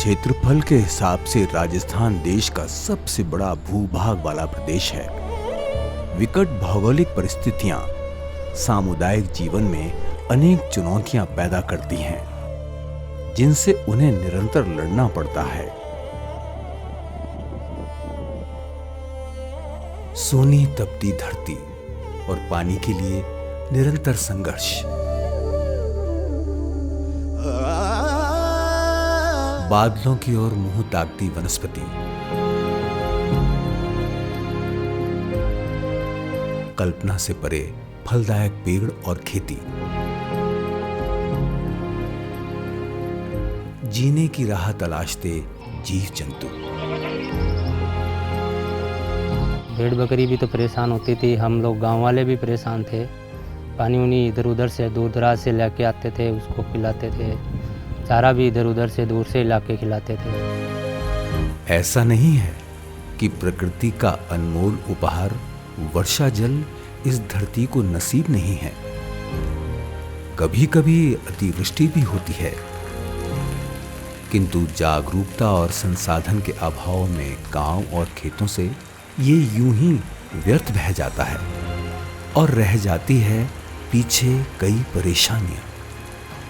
क्षेत्रफल के हिसाब से राजस्थान देश का सबसे बड़ा भूभाग वाला प्रदेश है। विकट भौगोलिक परिस्थितियां सामुदायिक जीवन में अनेक चुनौतियां पैदा करती हैं, जिनसे उन्हें निरंतर लड़ना पड़ता है। सोनी तपती धरती और पानी के लिए निरंतर संघर्ष। बादलों की ओर मुंह ताकती वनस्पति, कल्पना से परे फलदायक पेड़ और खेती, जीने की राह तलाशते जीव जंतु। भेड़ बकरी भी तो परेशान होती थी, हम लोग गांव वाले भी परेशान थे। पानी उन्हीं इधर उधर से दूर दराज से लेके आते थे, उसको पिलाते थे। चारा भी इधर उधर से दूर से लाके खिलाते थे। ऐसा नहीं है कि प्रकृति का अनमोल उपहार वर्षा जल इस धरती को नसीब नहीं है। कभी कभी अतिवृष्टि भी होती है, किंतु जागरूकता और संसाधन के अभाव में गांव और खेतों से ये यूं ही व्यर्थ बह जाता है और रह जाती है पीछे कई परेशानियां।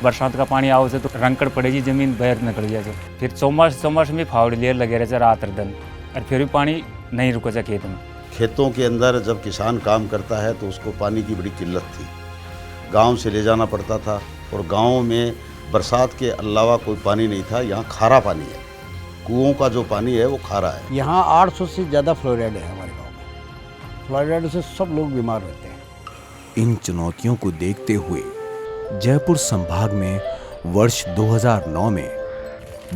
बरसात का पानी आओ से तो रंकड़ पड़ेगी, जमीन बहर निकल जाए। फिर चौमास में फावड़ लेर लगे रहे रात दिन, और फिर भी पानी नहीं रुका जा खेत में। खेतों के अंदर जब किसान काम करता है तो उसको पानी की बड़ी किल्लत थी, गांव से ले जाना पड़ता था। और गांव में बरसात के अलावा कोई पानी नहीं था। यहाँ खारा पानी है, कुओं का जो पानी है वो खारा है। यहाँ 800 से ज़्यादा फ्लोराइड है हमारे गांव में। फ्लोराइड से सब लोग बीमार रहते हैं। इन चुनौतियों को देखते हुए जयपुर संभाग में वर्ष 2009 में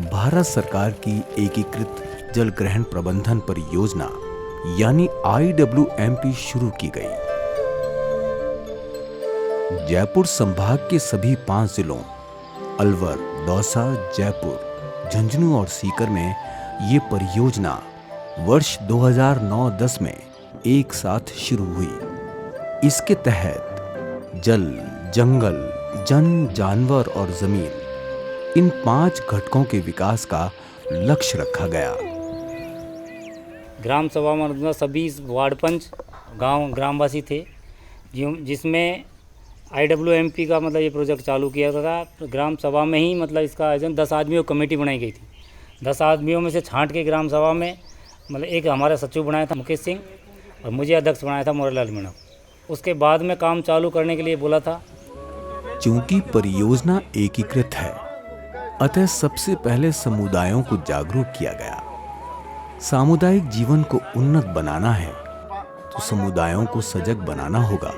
भारत सरकार की एकीकृत जल ग्रहण प्रबंधन परियोजना यानी IWMP शुरू की गई। जयपुर संभाग के सभी 5 जिलों अलवर, दौसा, जयपुर, झुंझुनू और सीकर में ये परियोजना वर्ष 2009-10 में एक साथ शुरू हुई। इसके तहत जल, जंगल, जन, जानवर और जमीन इन 5 घटकों के विकास का लक्ष्य रखा गया। ग्राम सभा में सभी वार्ड पंच गांव ग्रामवासी थे, जिसमें IWMP का मतलब ये प्रोजेक्ट चालू किया था। ग्राम सभा में ही मतलब इसका आयोजन 10 आदमियों की कमेटी बनाई गई थी। 10 आदमियों में से छांट के ग्राम सभा में मतलब एक हमारा सचिव बनाया था मुकेश सिंह, और मुझे अध्यक्ष बनाया था मोहनलाल मीणा। उसके बाद में काम चालू करने के लिए बोला था। चूंकि परियोजना एकीकृत है, अतः सबसे पहले समुदायों को जागरूक किया गया। सामुदायिक जीवन को उन्नत बनाना है तो समुदायों को सजग बनाना होगा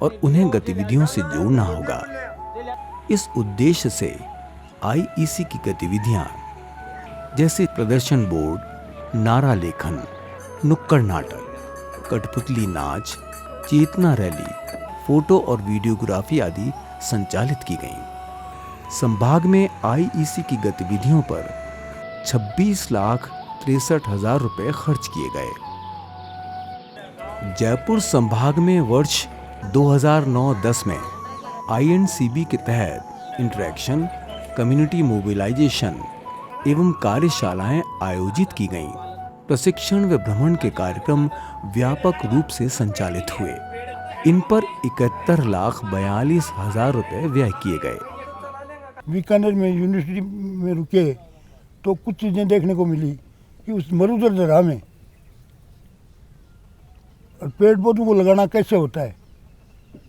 और उन्हें गतिविधियों से जोड़ना होगा। इस उद्देश्य से IEC की गतिविधियां जैसे प्रदर्शन बोर्ड, नारा लेखन, नुक्कड़ नाटक, कठपुतली नाच, चेतना रैली, फोटो और वीडियोग्राफी आदि संचालित की गईं। संभाग में IEC की गतिविधियों पर 26,63,000 रुपए खर्च किए गए। जयपुर संभाग में वर्ष 2009-10 में INCB के तहत इंटरेक्शन, कम्युनिटी मोबिलाइजेशन एवं कार्यशालाएं आयोजित की गईं। प्रशिक्षण व भ्रमण के कार्यक्रम व्यापक रूप से संचालित हुए। इन पर 71,42,000 रुपए व्यय किए गए। बीकानेर में यूनिवर्सिटी में रुके तो कुछ चीज़ें देखने को मिली कि उस मरुधर दर्रा में और पेड़ पौधों को लगाना कैसे होता है,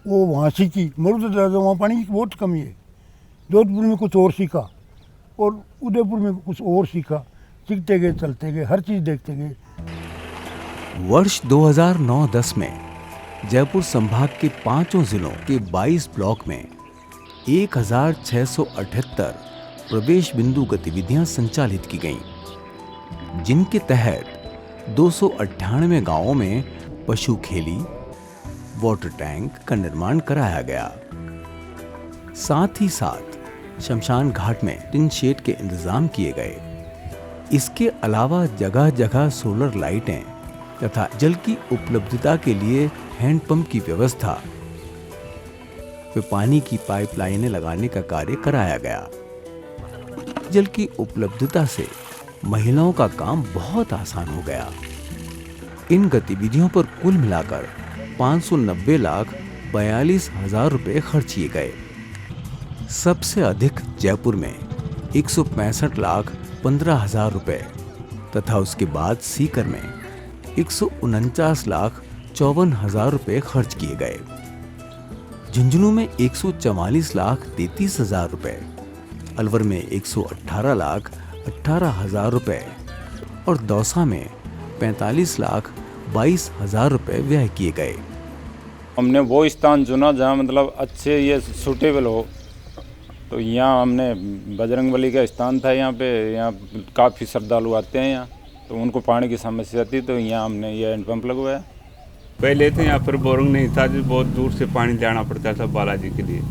वो वहाँ सीखी। मरुधर दर्रा वहाँ पानी की बहुत कमी है। जोधपुर में कुछ और सीखा और उदयपुर में कुछ और सीखा। सीखते गए, चलते गए, हर चीज़ देखते गए। वर्ष 2009-10 में जयपुर संभाग के 5 जिलों के 22 ब्लॉक में 1,678 प्रवेश बिंदु गतिविधियां संचालित की गईं, जिनके तहत 298 गांवों में पशु खेली, वाटर टैंक का निर्माण कराया गया। साथ ही साथ शमशान घाट में टिन शेड के इंतजाम किए गए। इसके अलावा जगह जगह सोलर लाइटें तथा जल की उपलब्धता के लिए हैंडपंप की व्यवस्था व पानी की पाइपलाइनें लगाने का कार्य कराया गया। जल की उपलब्धता से महिलाओं का काम बहुत आसान हो गया। इन गतिविधियों पर कुल मिलाकर 590,42,000 रुपए खर्च किए गए। सबसे अधिक जयपुर में 165,15,000 रुपए तथा उसके बाद सीकर में 149,54,000 रुपए खर्च किए गए। झुंझुनू में 144,33,000 रुपए, अलवर में 118,18,000 रुपए और दौसा में 45,22,000 रुपए व्यय किए गए। हमने वो स्थान चुना जहाँ मतलब अच्छे ये सूटेबल हो, तो यहाँ हमने बजरंगबली का स्थान था। यहाँ काफ़ी श्रद्धालु आते हैं यहाँ, तो उनको पानी की समस्या थी, तो यहाँ हमने ये हैंडपम्प लगवाया। पहले तो यहाँ पर बोरिंग नहीं था, जो बहुत दूर से पानी लाना पड़ता था बालाजी के लिए।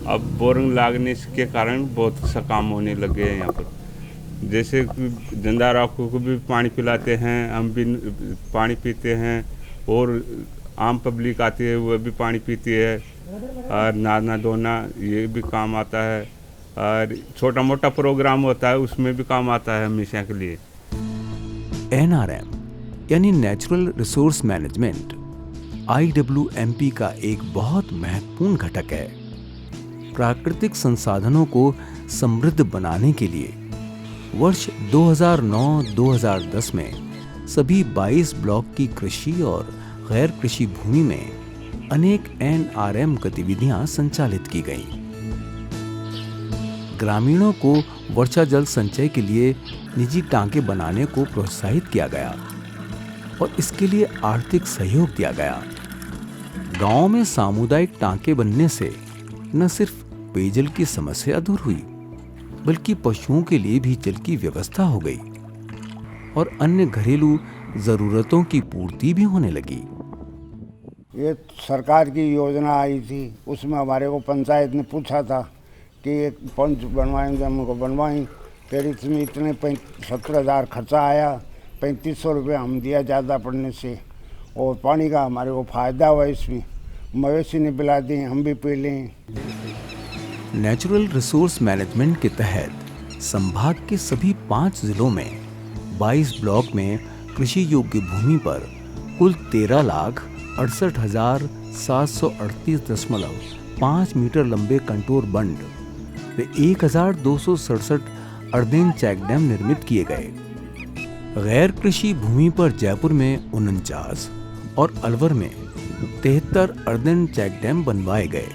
अब बोरिंग लागने के कारण बहुत सा काम होने लग गए हैं यहाँ पर। जैसे जंदारा को भी पानी पिलाते हैं, हम भी पानी पीते हैं, और आम पब्लिक आती है वह भी पानी पीती है, और नहाना धोना ये भी काम आता है, और छोटा मोटा प्रोग्राम होता है उसमें भी काम आता है हमेशा के लिए। NRM यानी नेचुरल रिसोर्स मैनेजमेंट IWMP का एक बहुत महत्वपूर्ण घटक है। प्राकृतिक संसाधनों को समृद्ध बनाने के लिए वर्ष 2009-2010 में सभी 22 ब्लॉक की कृषि और गैर कृषि भूमि में अनेक NRM गतिविधियां संचालित की गईं। ग्रामीणों को वर्षा जल संचय के लिए निजी टांके बनाने को प्रोत्साहित किया गया और इसके लिए आर्थिक सहयोग दिया गया। गांव में सामुदायिक टांके बनने से न सिर्फ पेयजल की समस्या दूर हुई, बल्कि पशुओं के लिए भी जल की व्यवस्था हो गई और अन्य घरेलू जरूरतों की पूर्ति भी होने लगी। ये सरकार की योजना आई थी, उसमें हमारे को पंचायत ने पूछा था कि एक पंच बनवाएंगे, हमको बनवाई। फिर इसमें इतने 70,000 खर्चा आया, 3500 रुपये हम दिया ज़्यादा पड़ने से, और पानी का हमारे को फ़ायदा हुआ। इसमें मवेशी ने पिला दी, हम भी पी लें। नेचुरल रिसोर्स मैनेजमेंट के तहत संभाग के सभी 5 जिलों में 22 ब्लॉक में कृषि योग्य भूमि पर कुल 13,68,738.5 मीटर लंबे कंटोर बंड व 1,267 अर्देन चेक डैम निर्मित किए गए। गैर कृषि भूमि पर जयपुर में 49 और अलवर में 73 अर्देन चेक डैम बनवाए गए।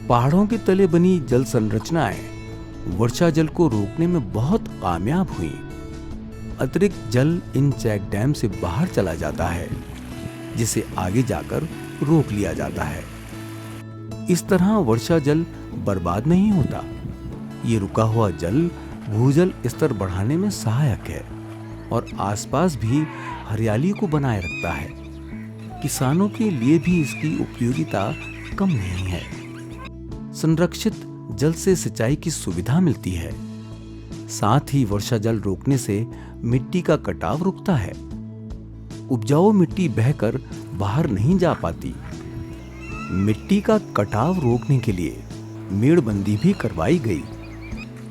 पहाड़ों के तले बनी जल संरचनाएं वर्षा जल को रोकने में बहुत कामयाब हुई। अतिरिक्त जल इन चेक डैम से बाहर चला जाता है, जिसे आगे जाकर रोक लिया जाता है। इस तरह वर्षा जल बर्बाद नहीं होता। ये रुका हुआ जल भूजल स्तर बढ़ाने में सहायक है और आसपास भी हरियाली को बनाए रखता है। किसानों के लिए भी इसकी उपयोगिता कम नहीं है। संरक्षित जल से सिंचाई की सुविधा मिलती है। साथ ही वर्षा जल रोकने से मिट्टी का कटाव रुकता है। उपजाऊ मिट्टी बहकर बाहर नहीं जा पाती। मिट्टी का कटाव रोकने के लिए मेड़बंदी भी करवाई गई।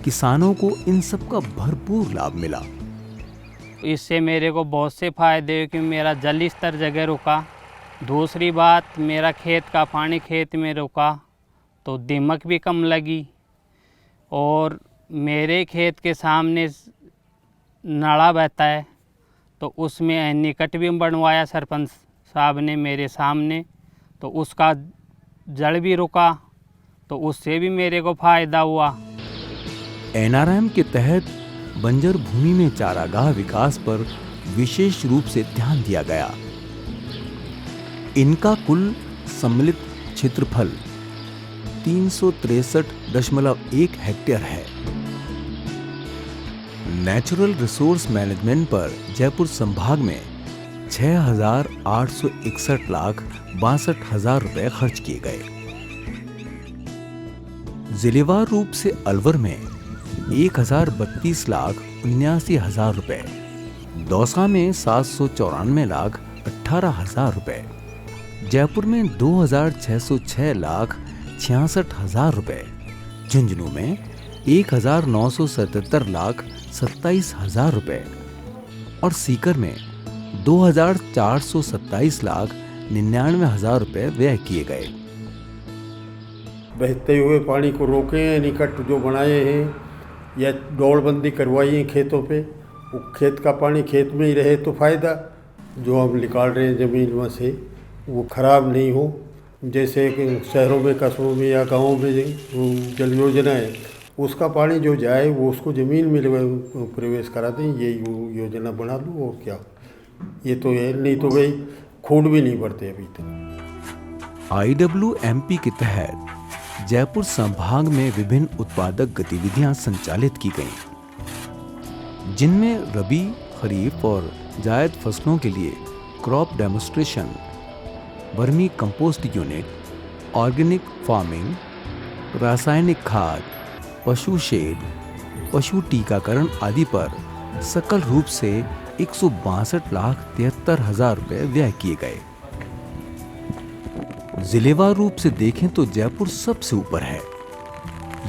किसानों को इन सब का भरपूर लाभ मिला। इससे मेरे को बहुत से फायदे हुए कि मेरा जल स्तर जगह रुका। दूसरी बात, मेरा खेत का पानी खेत में रुका तो दीमक भी कम लगी। और मेरे खेत के सामने नाला बहता है तो उसमें निकट भी बनवाया सरपंच साहब ने मेरे सामने, तो उसका जल भी रुका, तो उससे भी मेरे को फ़ायदा हुआ। NRM के तहत बंजर भूमि में चारागाह विकास पर विशेष रूप से ध्यान दिया गया। इनका कुल सम्मिलित क्षेत्रफल 363.1 हेक्टेयर है। नेचुरल रिसोर्स मैनेजमेंट पर जयपुर संभाग में 6,861,62,000 रुपए खर्च किए गए। जिलेवार रूप से अलवर में 1,32,79,000 रुपए, दौसा में 794,18,000 रुपए, जयपुर में 2,606,66,000 रुपए, झुंझुनू में 1,977,27,000 रुपए और सीकर में 2,427,99,000 रुपए व्यय किए गए। बहते हुए पानी को रोके हैं, निकट जो बनाए हैं या दौड़बंदी करवाई है खेतों पे, वो खेत का पानी खेत में ही रहे तो फ़ायदा, जो हम निकाल रहे हैं ज़मीन में से वो ख़राब नहीं हो। जैसे कि शहरों में, कस्बों में या गाँव में जल योजना है, उसका पानी जो जाए वो उसको ज़मीन में प्रवेश करा दें, ये योजना बना लो। और क्या, ये तो है, नहीं तो भाई खूड भी नहीं भरते अभी तक। IWMP के तहत जयपुर संभाग में विभिन्न उत्पादक गतिविधियां संचालित की गईं, जिनमें रबी, खरीफ और जायद फसलों के लिए crop demonstration, vermi compost unit, organic farming, रासायनिक खाद, पशु शेड, पशु टीकाकरण आदि पर सकल रूप से 162,73,000 रुपए व्यय किए गए। जिलेवार रूप से देखें तो जयपुर सबसे ऊपर है।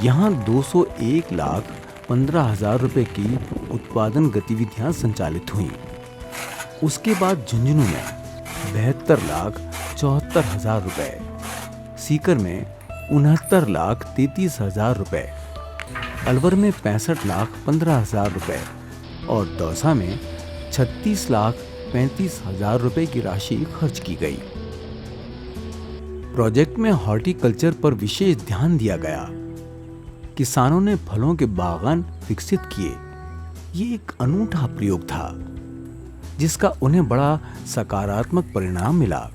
यहाँ 201,15,000 रुपए की उत्पादन गतिविधियां संचालित हुई। उसके बाद झुंझुनू में 72,74,000 रुपए, सीकर में 69,33,000 रुपए, अलवर में 65,15,000 रुपए और दौसा में 36,35,000 रुपए की राशि खर्च की गई। प्रोजेक्ट में हॉर्टिकल्चर पर विशेष ध्यान दिया गया। किसानों ने फलों के बागान विकसित किए। ये एक अनूठा प्रयोग था जिसका उन्हें बड़ा सकारात्मक परिणाम मिला।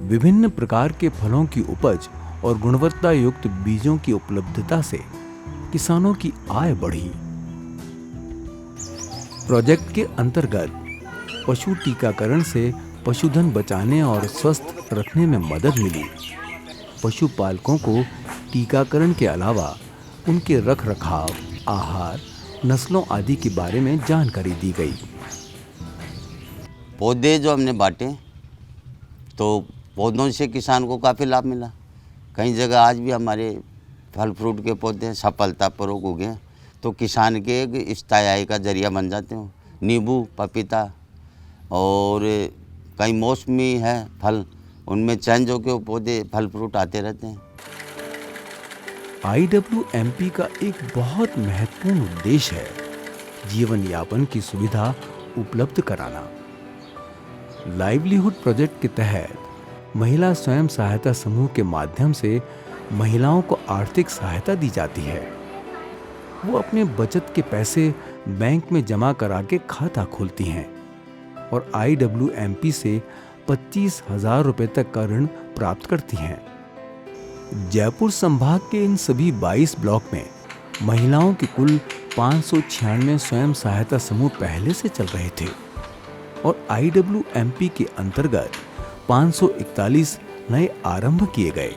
विभिन्न प्रकार के फलों की उपज और गुणवत्ता युक्त बीजों की उपलब्धता से किसानों की आय बढ़ी। प्रोजेक्ट के अंतर्गत पशु टीकाकरण से पशुधन बचाने और स्वस्थ रखने में मदद मिली। पशुपालकों को टीकाकरण के अलावा उनके रख रखाव, आहार, नस्लों आदि के बारे में जानकारी दी गई। पौधे जो हमने बांटे तो पौधों से किसान को काफ़ी लाभ मिला। कई जगह आज भी हमारे फल फ्रूट के पौधे सफलतापूर्वक उगे तो किसान के एक स्थायी आय का जरिया बन जाते हो। नींबू, पपीता और कई मौसमी है फल, उनमें चेंज होकर पौधे फल फ्रूट आते रहते हैं। IWMP का एक बहुत महत्वपूर्ण उद्देश्य है जीवन यापन की सुविधा उपलब्ध कराना। लाइवलीहुड प्रोजेक्ट के तहत महिला स्वयं सहायता समूह के माध्यम से महिलाओं को आर्थिक सहायता दी जाती है। वो अपने बचत के पैसे बैंक में जमा करा के खाता खोलती हैं और IWMP से 25,000 रुपए तक का ऋण प्राप्त करती हैं। जयपुर संभाग के इन सभी 22 ब्लॉक में महिलाओं के कुल 596 स्वयं सहायता समूह पहले से चल रहे थे और IWMP के अंतर्गत 541 नए आरंभ किए गए।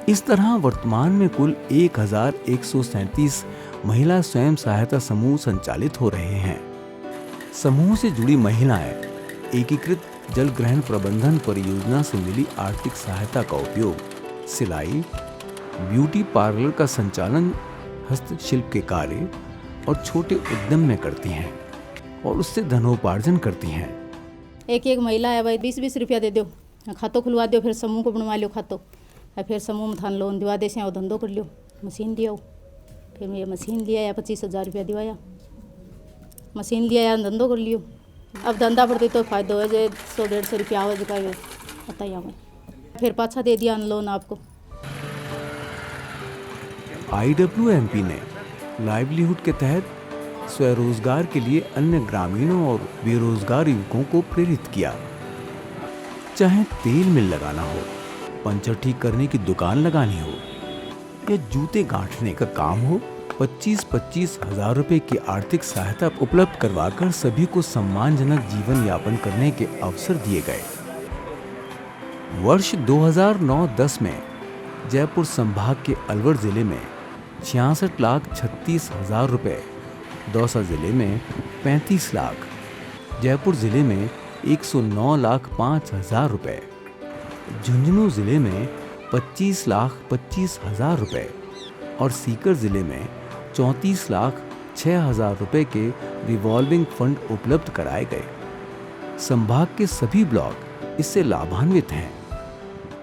इस तरह वर्तमान में कुल 1,137 महिला स्वयं सहायता समूह संचालित हो रहे हैं। समूह से जुड़ी महिलाएं एकीकृत जल ग्रहण प्रबंधन परियोजना से मिली आर्थिक सहायता का उपयोग सिलाई, ब्यूटी पार्लर का संचालन, हस्तशिल्प के कार्य और छोटे उद्यम में करती हैं और उससे धनोपार्जन करती हैं। एक महिला है भाई 20-20 रुपया दे दो, खातो खुलवा दो, फिर समूह को बनवा लो खातो, फिर समूह में थान लोन दिवा दे से और धंधो कर लियो, मशीन दिया, फिर मैं मशीन लिया या 25,000 रुपया दिवाया, मशीन लिया या धंधो कर लियो। अब धंधा पड़ते तो फायदा हो जाए, 100-150 रुपया आवाज का पता ही हमें, फिर पाछा दे दिया लोन आपको। IWMP ने लाइवलीहुड के तहत स्वरोजगार के लिए अन्य ग्रामीणों और बेरोजगार युवकों को प्रेरित किया। चाहे तेल मिल लगाना हो, पंचर ठीक करने की दुकान लगानी हो या जूते गांठने का काम हो, 25,000 रुपए की आर्थिक सहायता उपलब्ध करवाकर सभी को सम्मानजनक जीवन यापन करने के अवसर दिए गए। वर्ष 2009-10 में जयपुर संभाग के अलवर जिले में 66,36,000 रुपए, दौसा जिले में 35 लाख, जयपुर जिले में 109,05,000 रुपए, झुंझुनू जिले में 25,25,000 रुपए और सीकर जिले में 34,06,000 रुपए के रिवॉल्विंग फंड उपलब्ध कराए गए। संभाग के सभी ब्लॉक इससे लाभान्वित हैं।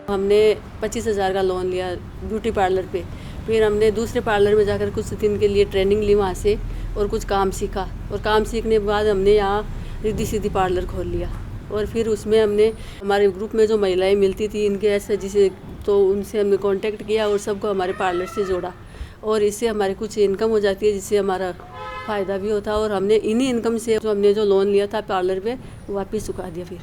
हमने 25,000 का लोन लिया ब्यूटी पार्लर पे, फिर हमने दूसरे पार्लर में जाकर कुछ दिन के लिए ट्रेनिंग ली वहाँ से और कुछ काम सीखा, और काम सीखने के बाद हमने यहाँ रिद्धि सिद्धि पार्लर खोल लिया। और फिर उसमें हमने हमारे ग्रुप में जो महिलाएं मिलती थी इनके ऐसे जिसे, तो उनसे हमने कांटेक्ट किया और सबको हमारे पार्लर से जोड़ा, और इससे हमारे कुछ इनकम हो जाती है जिससे हमारा फ़ायदा भी होता है। और हमने इन्हीं इनकम से जो हमने जो लोन लिया था पार्लर पे वापस चुका दिया। फिर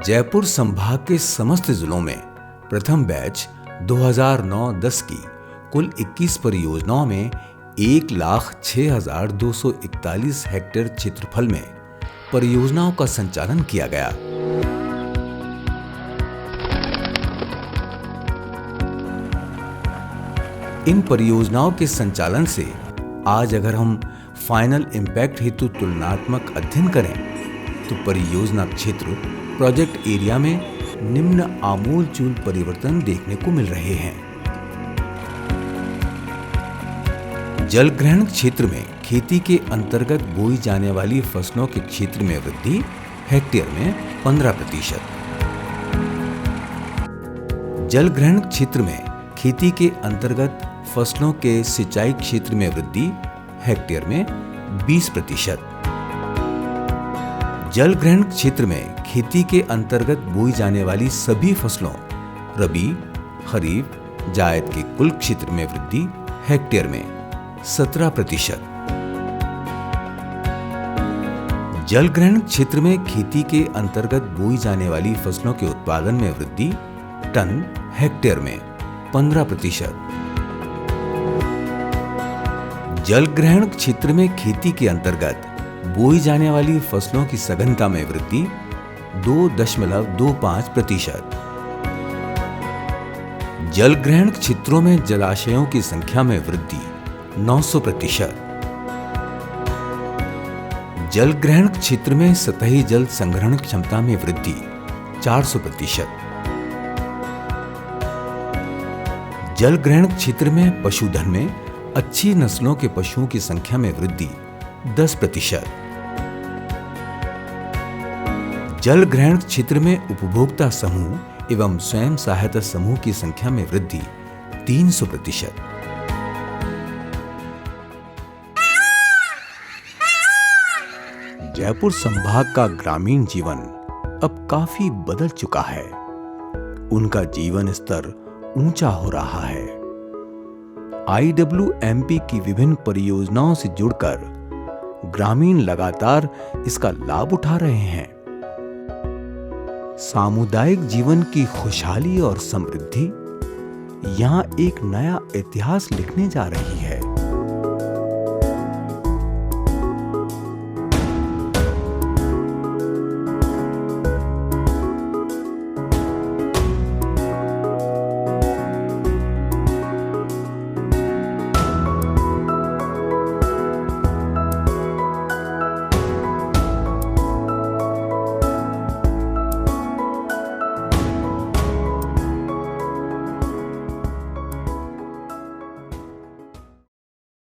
जयपुर संभाग के समस्त जिलों में प्रथम बैच 2009-10 की कुल 21 परियोजनाओं में 1,06,241 हेक्टेयर क्षेत्रफल में परियोजनाओं का संचालन किया गया। इन परियोजनाओं के संचालन से आज अगर हम फाइनल इम्पैक्ट हेतु तुलनात्मक अध्ययन करें तो परियोजना क्षेत्र प्रोजेक्ट एरिया में निम्न आमूलचूल परिवर्तन देखने को मिल रहे हैं। जल ग्रहण क्षेत्र में खेती के अंतर्गत बोई जाने वाली फसलों के क्षेत्र में वृद्धि हेक्टेयर में 15%। जल ग्रहण क्षेत्र में खेती के अंतर्गत फसलों के सिंचाई क्षेत्र में वृद्धि हेक्टेयर में 20%। जल ग्रहण क्षेत्र में खेती के अंतर्गत बोई जाने वाली सभी फसलों रबी, खरीफ, जायद के कुल क्षेत्र में वृद्धि हेक्टेयर में 17%। जल ग्रहण क्षेत्र में खेती के अंतर्गत बोई जाने वाली फसलों के उत्पादन में वृद्धि टन हेक्टेयर में 15%। जल ग्रहण क्षेत्र में खेती के अंतर्गत बोई जाने वाली फसलों की सघनता में वृद्धि 2.25%। जल ग्रहण क्षेत्रों में जलाशयों की संख्या में वृद्धि 900%। जल ग्रहण क्षेत्र में सतही जल संग्रहण क्षमता में वृद्धि 400%। जल ग्रहण क्षेत्र में पशुधन में अच्छी नस्लों के पशुओं की संख्या में वृद्धि 10%। जल ग्रहण क्षेत्र में उपभोक्ता समूह एवं स्वयं सहायता समूह की संख्या में वृद्धि 300%। जयपुर संभाग का ग्रामीण जीवन अब काफी बदल चुका है। उनका जीवन स्तर ऊंचा हो रहा है। IWMP की विभिन्न परियोजनाओं से जुड़कर ग्रामीण लगातार इसका लाभ उठा रहे हैं। सामुदायिक जीवन की खुशहाली और समृद्धि यहां एक नया इतिहास लिखने जा रही है।